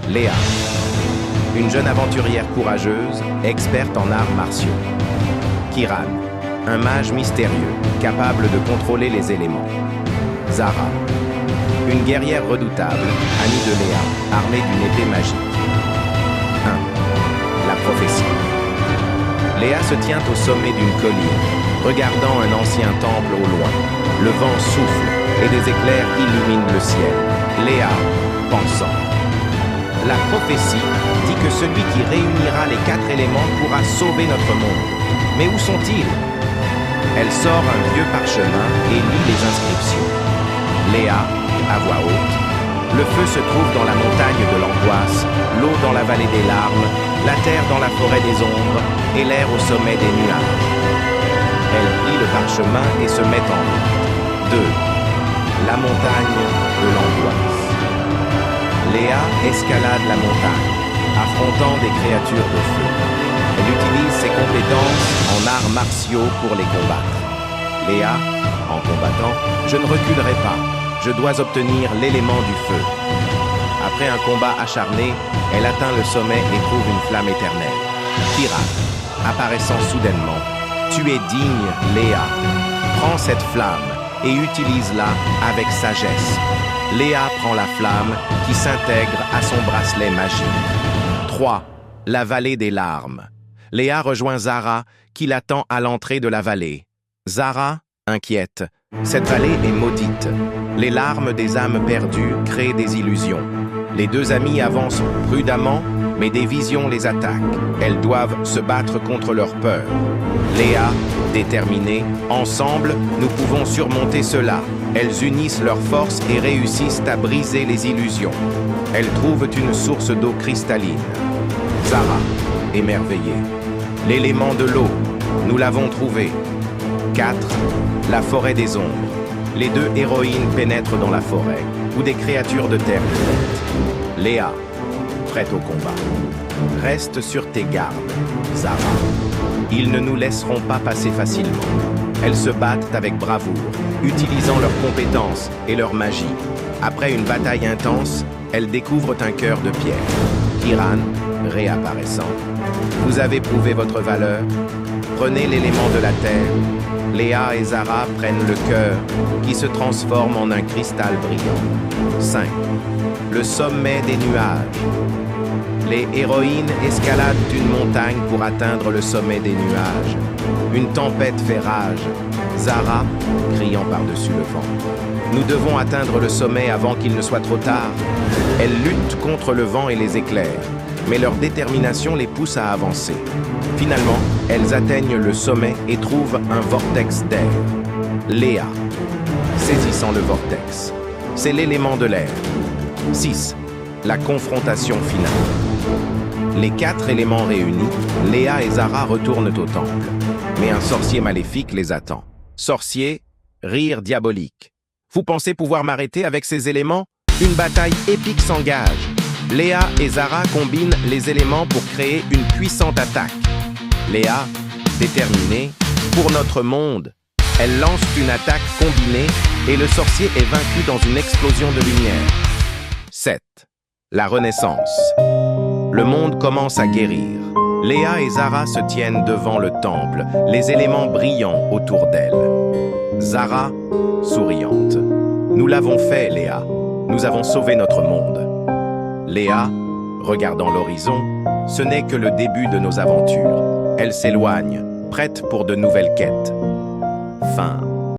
Léa, une jeune aventurière courageuse, experte en arts martiaux. Kiran, un mage mystérieux, capable de contrôler les éléments. Zara, une guerrière redoutable, amie de Léa, armée d'une épée magique. 1. La prophétie. Léa se tient au sommet d'une colline, regardant un ancien temple au loin. Le vent souffle et des éclairs illuminent le ciel. Léa, pensant. La prophétie dit que celui qui réunira les 4 éléments pourra sauver notre monde. Mais où sont-ils? Elle sort un vieux parchemin et lit les inscriptions. Léa, à voix haute. Le feu se trouve dans la montagne de l'angoisse, l'eau dans la vallée des larmes, la terre dans la forêt des ombres et l'air au sommet des nuages. Elle plie le parchemin et se met en route. 2. La montagne de l'angoisse. Léa escalade la montagne, affrontant des créatures de feu. Elle utilise ses compétences en arts martiaux pour les combattre. Léa, en combattant, je ne reculerai pas. Je dois obtenir l'élément du feu. Après un combat acharné, elle atteint le sommet et trouve une flamme éternelle. Kiran, apparaissant soudainement. Tu es digne, Léa. Prends cette flamme et utilise-la avec sagesse. Léa prend la flamme qui s'intègre à son bracelet magique. 3. La vallée des larmes. Léa rejoint Zara qui l'attend à l'entrée de la vallée. Zara, inquiète. Cette vallée est maudite. Les larmes des âmes perdues créent des illusions. Les 2 amies avancent prudemment, mais des visions les attaquent. Elles doivent se battre contre leur peur. Léa, déterminée, ensemble, nous pouvons surmonter cela. Elles unissent leurs forces et réussissent à briser les illusions. Elles trouvent une source d'eau cristalline. Zara, émerveillée. L'élément de l'eau, nous l'avons trouvé. 4. La forêt des ombres. Les 2 héroïnes pénètrent dans la forêt, où des créatures de terre vivent. Léa, prête au combat. Reste sur tes gardes, Zara. Ils ne nous laisseront pas passer facilement. Elles se battent avec bravoure, utilisant leurs compétences et leur magie. Après une bataille intense, elles découvrent un cœur de pierre. Kiran, réapparaissant. Vous avez prouvé votre valeur. Prenez l'élément de la terre. Léa et Zara prennent le cœur, qui se transforme en un cristal brillant. 5. Le sommet des nuages. Les héroïnes escaladent une montagne pour atteindre le sommet des nuages. Une tempête fait rage. Zara, criant par-dessus le vent. Nous devons atteindre le sommet avant qu'il ne soit trop tard. Elles luttent contre le vent et les éclairs, mais leur détermination les pousse à avancer. Finalement, elles atteignent le sommet et trouvent un vortex d'air. Léa, saisissant le vortex. C'est l'élément de l'air. 6. La confrontation finale. Les 4 éléments réunis, Léa et Zara retournent au temple. Mais un sorcier maléfique les attend. Sorcier, rire diabolique. Vous pensez pouvoir m'arrêter avec ces éléments? Une bataille épique s'engage. Léa et Zara combinent les éléments pour créer une puissante attaque. Léa, déterminée, pour notre monde, elle lance une attaque combinée et le sorcier est vaincu dans une explosion de lumière. 7. La Renaissance. Le monde commence à guérir. Léa et Zara se tiennent devant le temple, les éléments brillants autour d'elles. Zara, souriante. Nous l'avons fait, Léa. Nous avons sauvé notre monde. Léa, regardant l'horizon, ce n'est que le début de nos aventures. Elle s'éloigne, prête pour de nouvelles quêtes. Fin.